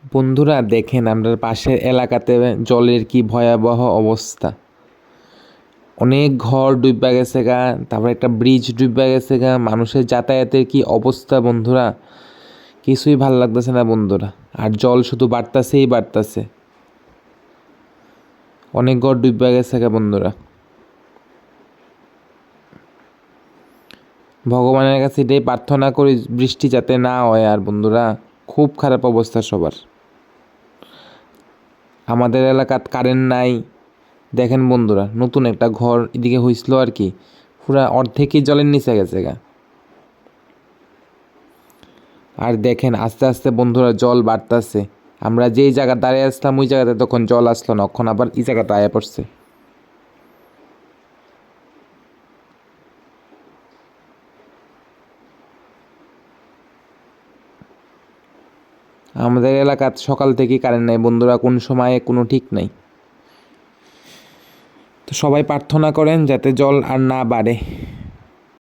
বন্ধুরা দেখেন আমরা পাশের এলাকাতে জলের কি ভয়াবহ অবস্থা। অনেক ঘর ডুইবা গেছে গা, তারপর একটা ব্রিজ ডুইবা গেছে গা, মানুষের যাতায়াতের কি অবস্থা বন্ধুরা, কিছুই ভাল লাগতেছে না বন্ধুরা। আর জল শুধু বাড়তাছেই বাড়তাছে, অনেক ঘর ডুইবা গেছে গা বন্ধুরা। ভগবানের কাছে এটাই প্রার্থনা করি বৃষ্টি যাতে না হয়। আর বন্ধুরা খুব খারাপ অবস্থা সবার। আমাদের এলাকাত কারেন্ট নাই। দেখেন বন্ধুরা, নতুন একটা ঘর এদিকে হইছিল আর কি, পুরা অর্ধেকই জলের নিচে গেছে গা। আর দেখেন আস্তে আস্তে বন্ধুরা জল বাড়তাছে। আমরা যেই জায়গা দাঁড়িয়ে আসলাম ওই জায়গাতে তখন জল আসলো না, এখন আবার এই জায়গাটা আয়া পড়ছে। আমাদের এলাকাত সকাল থেকেই কারেন্ট নাই বন্ধুরা, কোন সময়ে কোনো ঠিক নাই। তো সবাই প্রার্থনা করেন যাতে জল আর না বাড়ে।